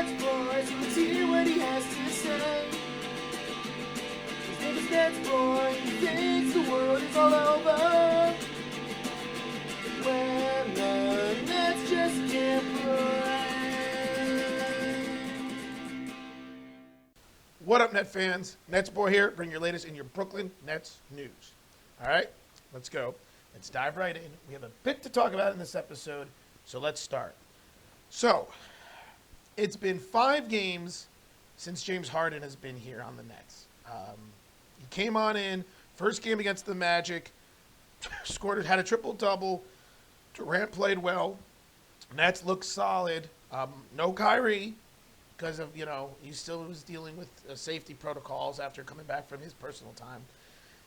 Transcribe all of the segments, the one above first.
NetsBoy, so let's hear what he has to say. His name is NetsBoy, he thinks the world is all over when the Nets just can't play. What up, Net fans? NetsBoy here, bring your latest in your Brooklyn Nets news. All right, let's go. Let's dive right in. We have a bit to talk about in this episode, so let's start. So, it's been 5 games since James Harden has been here on the Nets. He came on in, first game against the Magic, had a triple-double. Durant played well. Nets looked solid. No Kyrie because of, he still was dealing with safety protocols after coming back from his personal time.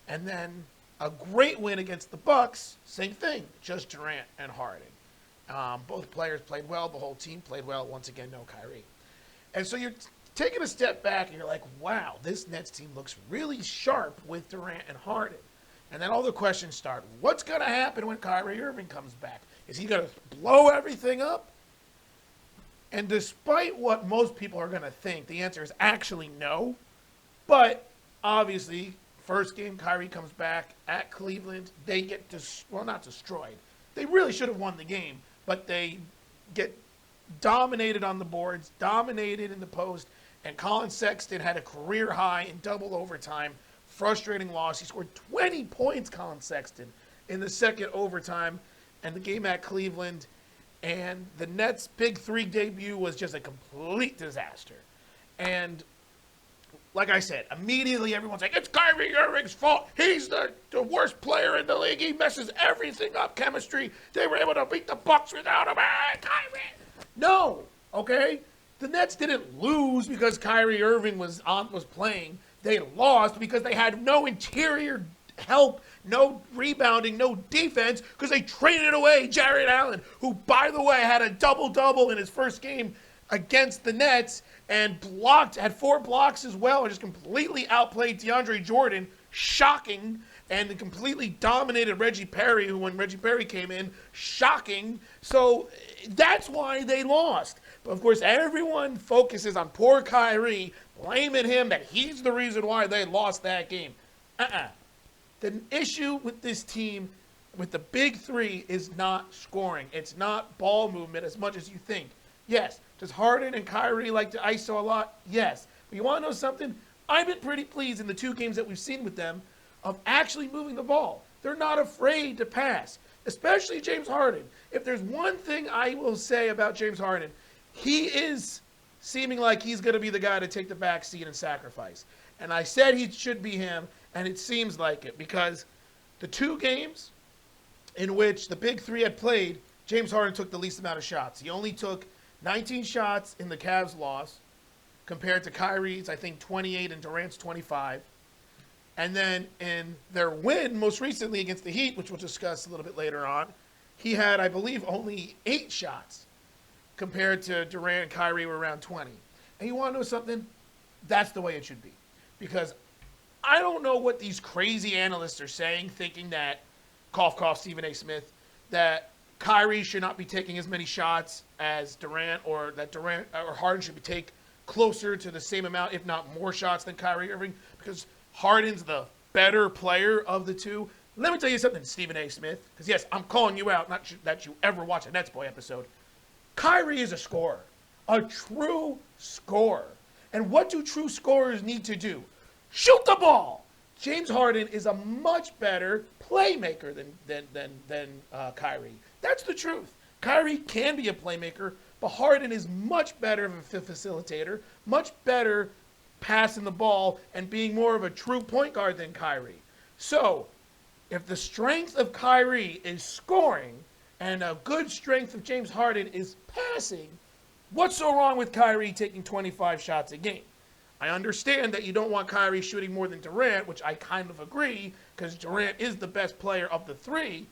And then a great win against the Bucks, same thing, just Durant and Harden. Both players played well. The whole team played well. Once again, no Kyrie. And so you're taking a step back and you're like, wow, this Nets team looks really sharp with Durant and Harden. And then all the questions start. What's going to happen when Kyrie Irving comes back? Is he going to blow everything up? And despite what most people are going to think, the answer is actually no. But obviously, first game, Kyrie comes back at Cleveland. They get, not destroyed. They really should have won the game, but they get dominated on the boards, dominated in the post, and Colin Sexton had a career high in double overtime. Frustrating loss. He scored 20 points, Colin Sexton, in the second overtime, and the game at Cleveland. And the Nets' Big 3 debut was just a complete disaster. And like I said, immediately everyone's like, it's Kyrie Irving's fault. He's the worst player in the league. He messes everything up, chemistry. They were able to beat the Bucks without him. Kyrie. No, okay? The Nets didn't lose because Kyrie Irving was playing. They lost because they had no interior help, no rebounding, no defense, because they traded away Jared Allen, who, by the way, had a double-double in his first game against the Nets and had 4 blocks as well, and just completely outplayed DeAndre Jordan, shocking, and completely dominated Reggie Perry, who when Reggie Perry came in, shocking. So that's why they lost. But of course, everyone focuses on poor Kyrie, blaming him that he's the reason why they lost that game. The issue with this team, with the Big 3, is not scoring. It's not ball movement as much as you think. Yes, does Harden and Kyrie like to ISO a lot? Yes. But you want to know something? I've been pretty pleased in the 2 games that we've seen with them of actually moving the ball. They're not afraid to pass, especially James Harden. If there's one thing I will say about James Harden, he is seeming like he's going to be the guy to take the back seat and sacrifice. And I said he should be him, and it seems like it, because the 2 games in which the Big 3 had played, James Harden took the least amount of shots. He only took 19 shots in the Cavs loss compared to Kyrie's, I think, 28 and Durant's 25. And then in their win most recently against the Heat, which we'll discuss a little bit later on, he had, I believe, only 8 shots compared to Durant and Kyrie were around 20. And you want to know something? That's the way it should be. Because I don't know what these crazy analysts are saying, thinking that, cough, Stephen A. Smith, that Kyrie should not be taking as many shots as Durant, or that Durant or Harden should be take closer to the same amount, if not more shots than Kyrie Irving, because Harden's the better player of the 2. Let me tell you something, Stephen A. Smith, because yes, I'm calling you out, not that you ever watch a NetsBoy episode. Kyrie is a scorer, a true scorer. And what do true scorers need to do? Shoot the ball. James Harden is a much better playmaker than Kyrie. That's the truth. Kyrie can be a playmaker, but Harden is much better of a facilitator, much better passing the ball and being more of a true point guard than Kyrie. So, if the strength of Kyrie is scoring and a good strength of James Harden is passing, what's so wrong with Kyrie taking 25 shots a game? I understand that you don't want Kyrie shooting more than Durant, which I kind of agree, because Durant is the best player of the 3,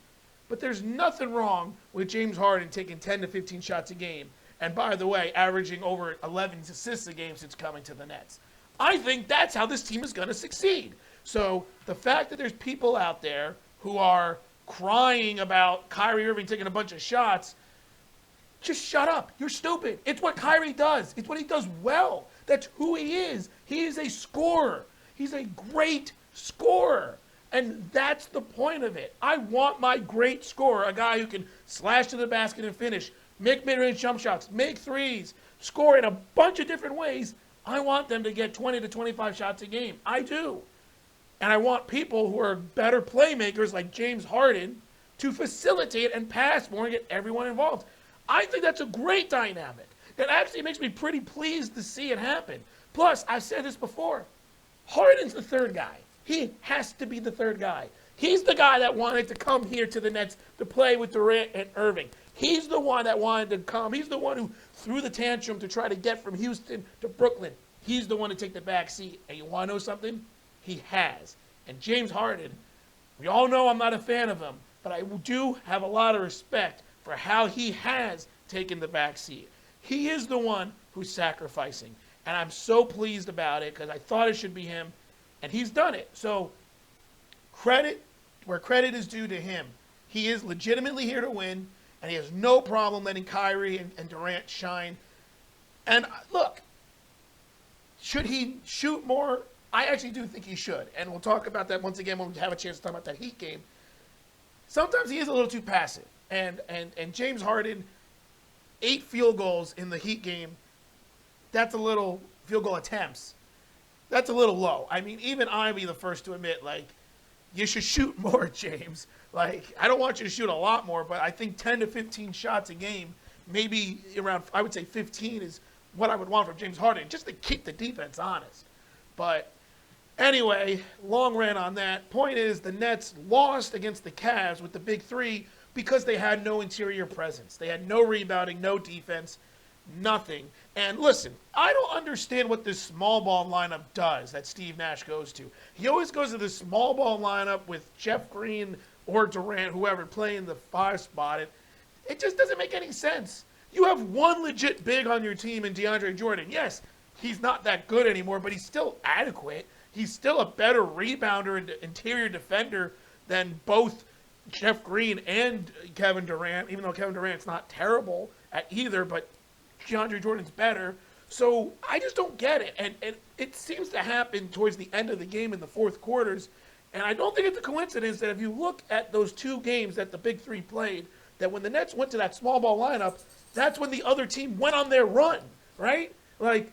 but there's nothing wrong with James Harden taking 10 to 15 shots a game, and by the way, averaging over 11 assists a game since coming to the Nets. I think that's how this team is going to succeed. So the fact that there's people out there who are crying about Kyrie Irving taking a bunch of shots, Just shut up. You're stupid. It's what Kyrie does. It's what he does well. That's who he is. He is a scorer. He's a great scorer. And that's the point of it. I want my great scorer, a guy who can slash to the basket and finish, make mid-range jump shots, make threes, score in a bunch of different ways. I want them to get 20 to 25 shots a game. I do. And I want people who are better playmakers like James Harden to facilitate and pass more and get everyone involved. I think that's a great dynamic. It actually makes me pretty pleased to see it happen. Plus, I've said this before, Harden's the third guy. He has to be the third guy. He's the guy that wanted to come here to the Nets to play with Durant and Irving. He's the one that wanted to come. He's the one who threw the tantrum to try to get from Houston to Brooklyn. He's the one to take the back seat. And you want to know something? He has. And James Harden, we all know I'm not a fan of him, but I do have a lot of respect for how he has taken the back seat. He is the one who's sacrificing. And I'm so pleased about it because I thought it should be him. And he's done it. So credit where credit is due to him. He is legitimately here to win, and he has no problem letting Kyrie and Durant shine. And look, should he shoot more? I actually do think he should. And we'll talk about that once again when we have a chance to talk about that Heat game. Sometimes he is a little too passive. And James Harden, 8 field goals in the Heat game, that's a little field goal attempts. That's a little low. I mean, even I'd be the first to admit, like, you should shoot more, James. Like, I don't want you to shoot a lot more, but I think 10 to 15 shots a game, maybe around, I would say 15 is what I would want from James Harden, just to keep the defense honest. But anyway, long rant on that. Point is, the Nets lost against the Cavs with the big three because they had no interior presence. They had no rebounding, no defense, nothing. And listen, I don't understand what this small ball lineup does that Steve Nash goes to. He always goes to this small ball lineup with Jeff Green or Durant, whoever, playing the 5 spot. It just doesn't make any sense. You have one legit big on your team in DeAndre Jordan. Yes, he's not that good anymore, but he's still adequate. He's still a better rebounder and interior defender than both Jeff Green and Kevin Durant, even though Kevin Durant's not terrible at either, but DeAndre Jordan's better. So I just don't get it. And it seems to happen towards the end of the game in the fourth quarters. And I don't think it's a coincidence that if you look at those 2 games that the big three played, that when the Nets went to that small ball lineup, that's when the other team went on their run, right? Like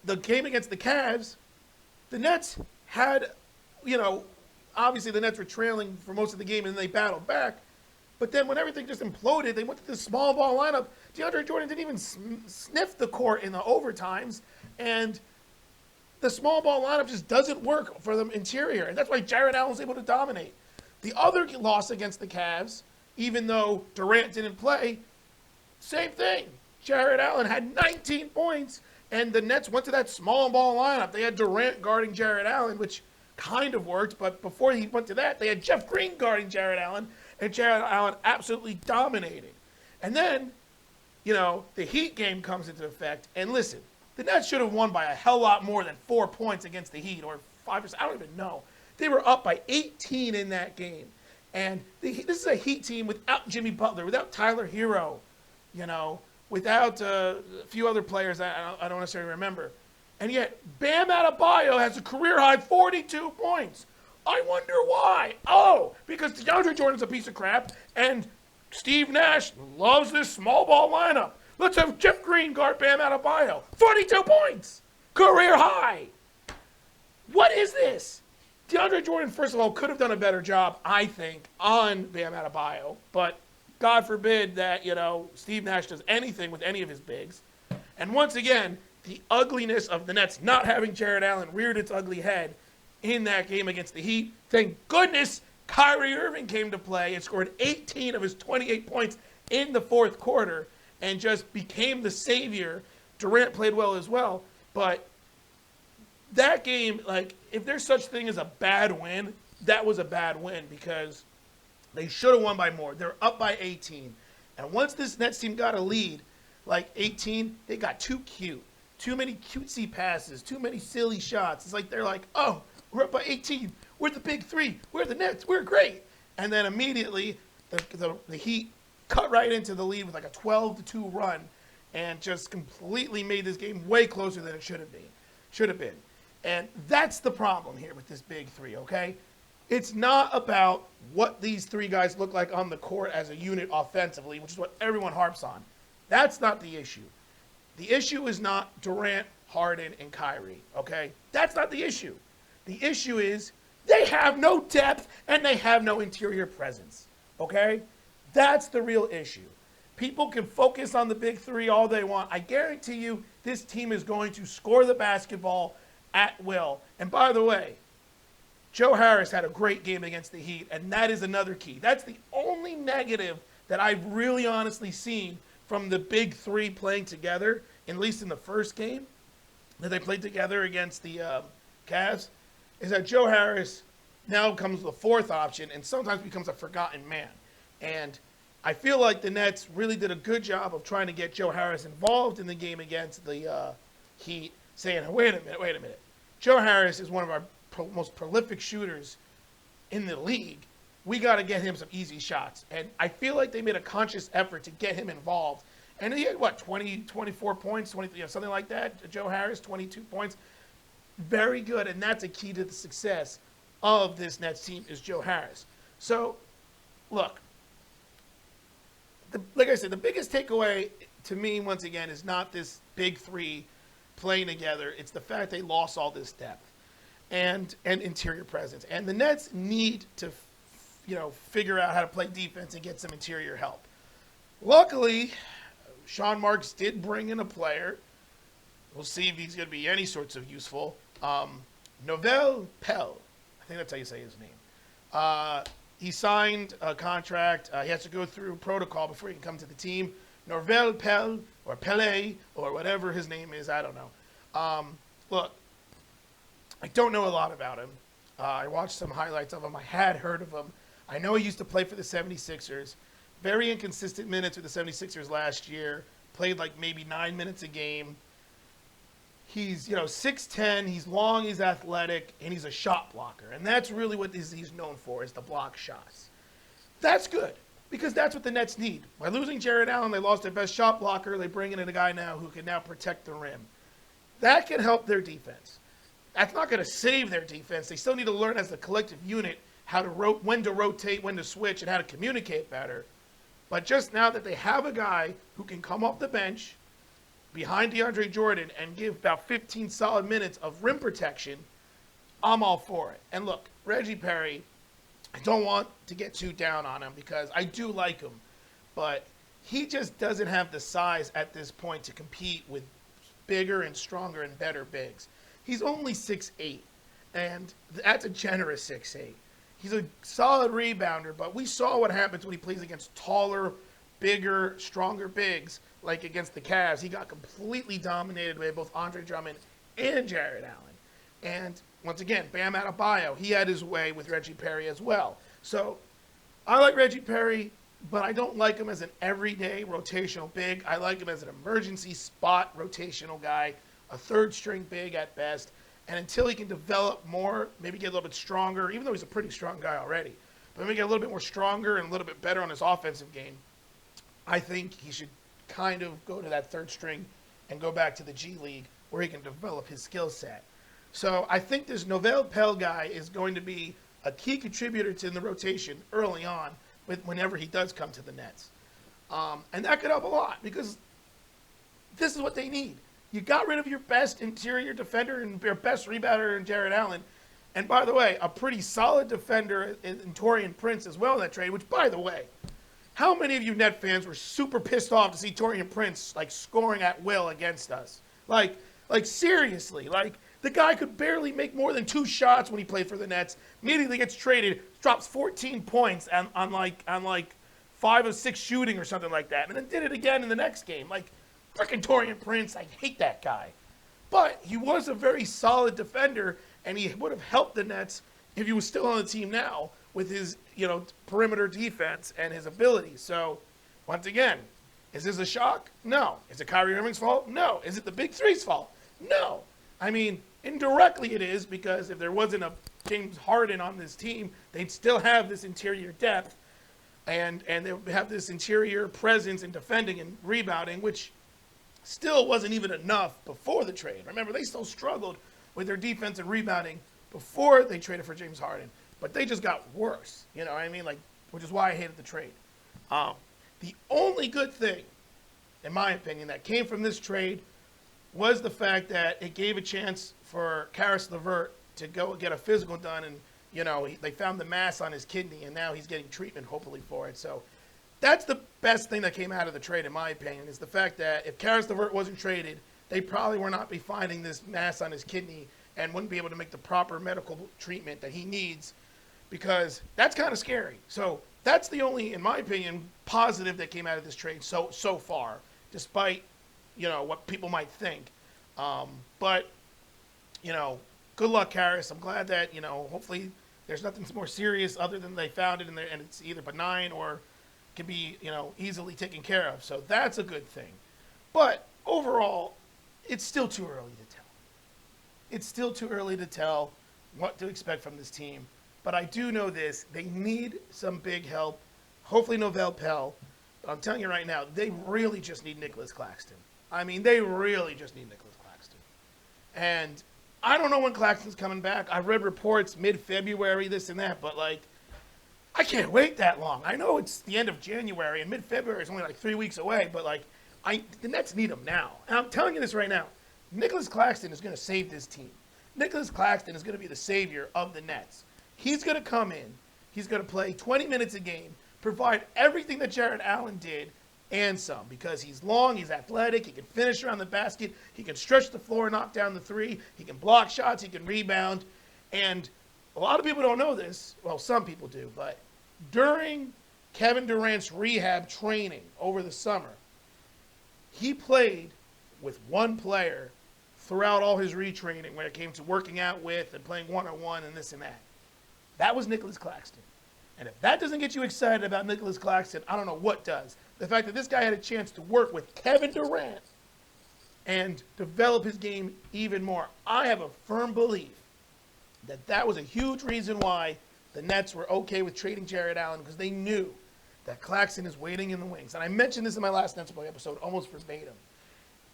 the game against the Cavs, the Nets had, obviously the Nets were trailing for most of the game and they battled back. But then when everything just imploded, they went to this small ball lineup. DeAndre Jordan didn't even sniff the court in the overtimes. And the small ball lineup just doesn't work for the interior. And that's why Jared Allen was able to dominate. The other loss against the Cavs, even though Durant didn't play, same thing. Jared Allen had 19 points, and the Nets went to that small ball lineup. They had Durant guarding Jared Allen, which kind of worked. But before he went to that, they had Jeff Green guarding Jared Allen. And Jared Allen absolutely dominated. And then, the Heat game comes into effect. And listen, the Nets should have won by a hell lot more than 4 points against the Heat, or 5%. I don't even know. They were up by 18 in that game. And this is a Heat team without Jimmy Butler, without Tyler Hero, without a few other players I don't necessarily remember. And yet, Bam Adebayo has a career-high 42 points. I wonder why. Oh, because DeAndre Jordan's a piece of crap, and Steve Nash loves this small ball lineup. Let's have Jeff Green guard Bam Adebayo. 42 points. Career high. What is this? DeAndre Jordan, first of all, could have done a better job, I think, on Bam Adebayo. But God forbid that, Steve Nash does anything with any of his bigs. And once again, the ugliness of the Nets not having Jared Allen reared its ugly head in that game against the Heat. Thank goodness Kyrie Irving came to play and scored 18 of his 28 points in the fourth quarter and just became the savior. Durant played well as well. But that game, if there's such thing as a bad win, that was a bad win because they should have won by more. They're up by 18. And once this Nets team got a lead, 18, they got too cute. Too many cutesy passes, too many silly shots. It's they're like, oh, we're up by 18. We're the big three. We're the Nets. We're great. And then immediately the Heat cut right into the lead with like a 12-2 run and just completely made this game way closer than it should have been. And that's the problem here with this big three, okay? It's not about what these three guys look like on the court as a unit offensively, which is what everyone harps on. That's not the issue. The issue is not Durant, Harden, and Kyrie, okay? That's not the issue. The issue is they have no depth and they have no interior presence, okay? That's the real issue. People can focus on the big three all they want. I guarantee you this team is going to score the basketball at will. And by the way, Joe Harris had a great game against the Heat, and that is another key. That's the only negative that I've really honestly seen from the big three playing together, at least in the first game that they played together against the Cavs, is that Joe Harris now becomes the fourth option and sometimes becomes a forgotten man. And I feel like the Nets really did a good job of trying to get Joe Harris involved in the game against the Heat, saying, wait a minute. Joe Harris is one of our most prolific shooters in the league. We got to get him some easy shots. And I feel like they made a conscious effort to get him involved. And he had, 24 points, 20, something like that. Joe Harris, 22 points. Very good, and that's a key to the success of this Nets team is Joe Harris. So, look, like I said, the biggest takeaway to me, once again, is not this big three playing together. It's the fact they lost all this depth and interior presence. And the Nets need to, figure out how to play defense and get some interior help. Luckily, Sean Marks did bring in a player. We'll see if he's going to be any sorts of useful. Novel Pell, I think that's how you say his name. He signed a contract. He has to go through protocol before he can come to the team. Norvel Pell, or Pele, or whatever his name is, I don't know. Look, I don't know a lot about him. I watched some highlights of him. I had heard of him. I know he used to play for the 76ers. Very inconsistent minutes with the 76ers last year. Played like maybe 9 minutes a game. He's, 6'10", he's long, he's athletic, and he's a shot blocker. And that's really what he's known for, is the block shots. That's good, because that's what the Nets need. By losing Jared Allen, they lost their best shot blocker. They bring in a guy now who can now protect the rim. That can help their defense. That's not going to save their defense. They still need to learn as a collective unit how to when to rotate, when to switch, and how to communicate better. But just now that they have a guy who can come off the bench behind DeAndre Jordan and give about 15 solid minutes of rim protection, I'm all for it. And look, Reggie Perry, I don't want to get too down on him because I do like him, but he just doesn't have the size at this point to compete with bigger and stronger and better bigs. He's only 6'8", and that's a generous 6'8". He's a solid rebounder, but we saw what happens when he plays against taller, bigger, stronger bigs, like against the Cavs. He got completely dominated by both Andre Drummond and Jared Allen. And once again, Bam Adebayo, he had his way with Reggie Perry as well. So I like Reggie Perry, but I don't like him as an everyday rotational big. I like him as an emergency spot rotational guy, a third-string big at best. And until he can develop more, maybe get a little bit stronger, even though he's a pretty strong guy already, but maybe get a little bit more stronger and a little bit better on his offensive game, I think he should kind of go to that third string and go back to the G League where he can develop his skill set. So I think this Novel Pell guy is going to be a key contributor to the rotation early on whenever he does come to the Nets. And that could help a lot because this is what they need. You got rid of your best interior defender and your best rebounder in Jared Allen. And by the way, a pretty solid defender in Taurean Prince as well in that trade, which by the way, how many of you Net fans were super pissed off to see Taurean Prince scoring at will against us? Like seriously, the guy could barely make more than 2 shots when he played for the Nets. Immediately gets traded, drops 14 points on 5 of 6 shooting or something like that, and then did it again in the next game. Freaking Taurean Prince, I hate that guy. But he was a very solid defender, and he would have helped the Nets if he was still on the team now with his, perimeter defense and his ability. So, once again, is this a shock? No. Is it Kyrie Irving's fault? No. Is it the Big Three's fault? No. I mean, indirectly it is, because if there wasn't a James Harden on this team, they'd still have this interior depth. and they have this interior presence in defending and rebounding, which still wasn't even enough before the trade. Remember, they still struggled with their defense and rebounding before they traded for James Harden, but they just got worse. You know what I mean? Like, which is why I hated the trade. The only good thing, in my opinion, that came from this trade was the fact that it gave a chance for Karis LeVert to go get a physical done, and they found the mass on his kidney, and now he's getting treatment, hopefully, for it. So that's the best thing that came out of the trade, in my opinion, is the fact that if Karis LeVert wasn't traded, they probably would not be finding this mass on his kidney and wouldn't be able to make the proper medical treatment that he needs, because that's kind of scary. So that's the only, in my opinion, positive that came out of this trade so far, despite what people might think. But good luck, Karis. I'm glad that hopefully there's nothing more serious other than they found it and it's either benign or can be easily taken care of. So that's a good thing. But overall, it's still too early to tell. It's still too early to tell what to expect from this team. But I do know this: they need some big help. Hopefully, Novell Pell. But I'm telling you right now, they really just need Nicholas Claxton. I mean, they really just need Nicholas Claxton. And I don't know when Claxton's coming back. I've read reports mid-February, this and that, but I can't wait that long. I know it's the end of January, and mid-February is only 3 weeks away, but the Nets need him now. And I'm telling you this right now: Nicholas Claxton is going to save this team. Nicholas Claxton is going to be the savior of the Nets. He's going to come in. He's going to play 20 minutes a game, provide everything that Jarrett Allen did and some, because he's long, he's athletic, he can finish around the basket, he can stretch the floor, knock down the three, he can block shots, he can rebound. And a lot of people don't know this. Well, some people do, but during Kevin Durant's rehab training over the summer, he played with one player throughout all his retraining when it came to working out with and playing one-on-one and this and that. That was Nicholas Claxton. And if that doesn't get you excited about Nicholas Claxton, I don't know what does. The fact that this guy had a chance to work with Kevin Durant and develop his game even more. I have a firm belief that that was a huge reason why the Nets were okay with trading Jarrett Allen, because they knew that Claxton is waiting in the wings. And I mentioned this in my last NetsBoy episode, almost verbatim.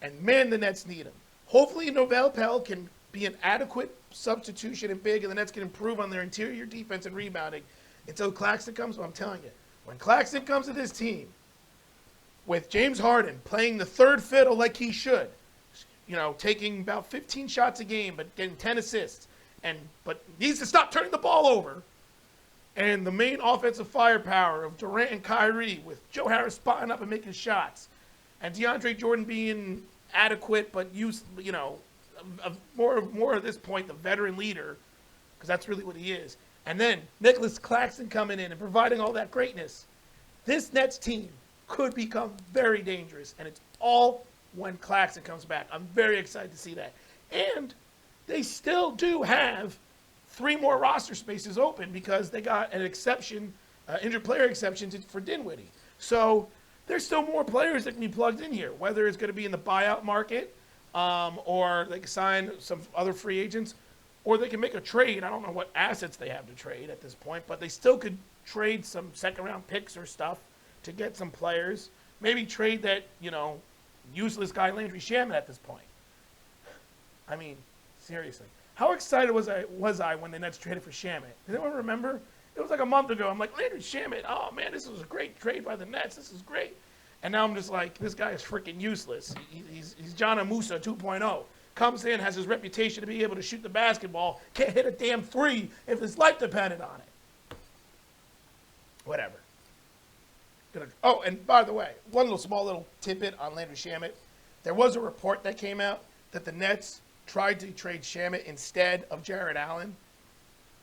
And man, the Nets need him. Hopefully Novell Pell can be an adequate substitution and big, and the Nets can improve on their interior defense and rebounding until Claxton comes. But I'm telling you, when Claxton comes to this team, with James Harden playing the third fiddle like he should, taking about 15 shots a game but getting 10 assists, but needs to stop turning the ball over, and the main offensive firepower of Durant and Kyrie, with Joe Harris spotting up and making shots, and DeAndre Jordan being adequate but more at this point the veteran leader, because that's really what he is, and then Nicholas Claxton coming in and providing all that greatness, this Nets team could become very dangerous, and it's all when Claxton comes back. I'm very excited to see that. And they still do have 3 more roster spaces open because they got an exception, injured player exception for Dinwiddie. So there's still more players that can be plugged in here, whether it's going to be in the buyout market, or they can sign some other free agents, or they can make a trade. I don't know what assets they have to trade at this point, but they still could trade some second-round picks or stuff to get some players. Maybe trade that, useless guy Landry Shamet at this point. I mean, seriously. How excited was I when the Nets traded for Shamet? Does anyone remember? It was like a month ago. I'm like, Landry Shamet, oh man, this was a great trade by the Nets. This is great. And now I'm just like, this guy is freaking useless. He's John Amusa 2.0. Comes in, has his reputation to be able to shoot the basketball, can't hit a damn 3 if his life depended on it. Whatever. Oh, and by the way, one small little tidbit on Landry Shamet. There was a report that came out that the Nets tried to trade Shamet instead of Jarrett Allen,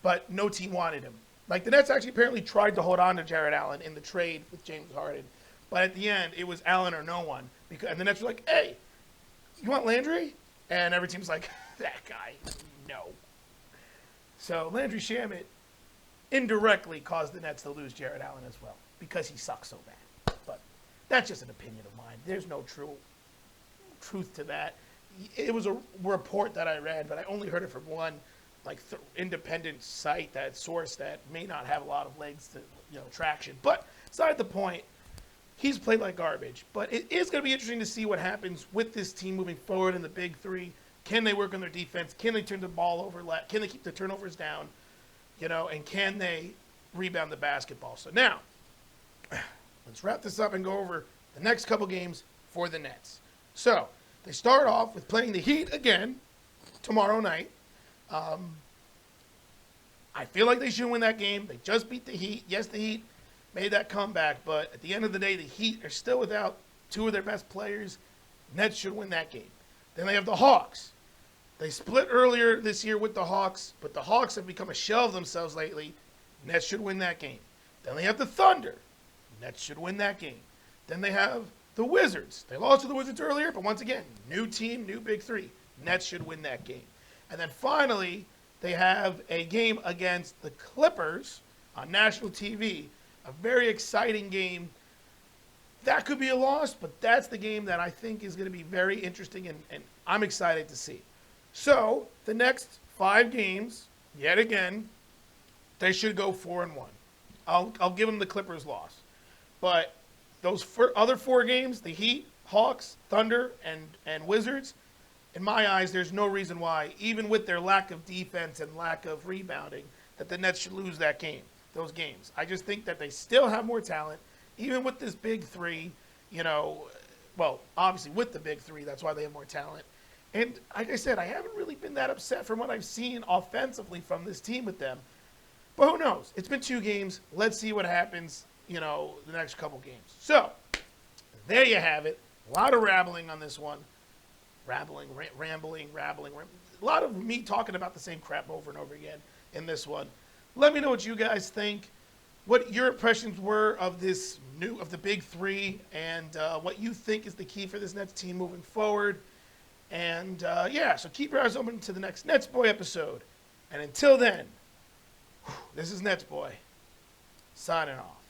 but no team wanted him. The Nets actually apparently tried to hold on to Jarrett Allen in the trade with James Harden, but at the end, it was Allen or no one. And the Nets were like, hey, you want Landry? And every team's like, that guy, no. So Landry Shamet indirectly caused the Nets to lose Jarrett Allen as well, because he sucks so bad. But that's just an opinion of mine. There's no truth to that. It was a report that I read, but I only heard it from one independent site, that source that may not have a lot of legs to traction. But beside the point. He's played like garbage. But it is going to be interesting to see what happens with this team moving forward in the big three. Can they work on their defense? Can they turn the ball over? Can they keep the turnovers down? And can they rebound the basketball? So now, let's wrap this up and go over the next couple games for the Nets. So they start off with playing the Heat again tomorrow night. I feel like they should win that game. They just beat the Heat. Yes, the Heat made that comeback, but at the end of the day, the Heat are still without two of their best players. Nets should win that game. Then they have the Hawks. They split earlier this year with the Hawks, but the Hawks have become a shell of themselves lately. Nets should win that game. Then they have the Thunder. Nets should win that game. Then they have the Wizards. They lost to the Wizards earlier, but once again, new team, new big three. Nets should win that game. And then finally, they have a game against the Clippers on national TV. A very exciting game. That could be a loss, but that's the game that I think is going to be very interesting, and I'm excited to see. So the next 5 games, yet again, they should go 4-1. I'll give them the Clippers loss. But those other 4 games, the Heat, Hawks, Thunder, and Wizards, in my eyes, there's no reason why, even with their lack of defense and lack of rebounding, that the Nets should lose those games. I just think that they still have more talent, even with this big three, well, obviously with the big three, that's why they have more talent. And like I said, I haven't really been that upset from what I've seen offensively from this team with them. But who knows? It's been 2 games. Let's see what happens, the next couple games. So, there you have it. A lot of rambling on this one. Rambling. A lot of me talking about the same crap over and over again in this one. Let me know what you guys think, what your impressions were of the big three, and what you think is the key for this Nets team moving forward. And so keep your eyes open to the next NetsBoy episode. And until then, this is NetsBoy signing off.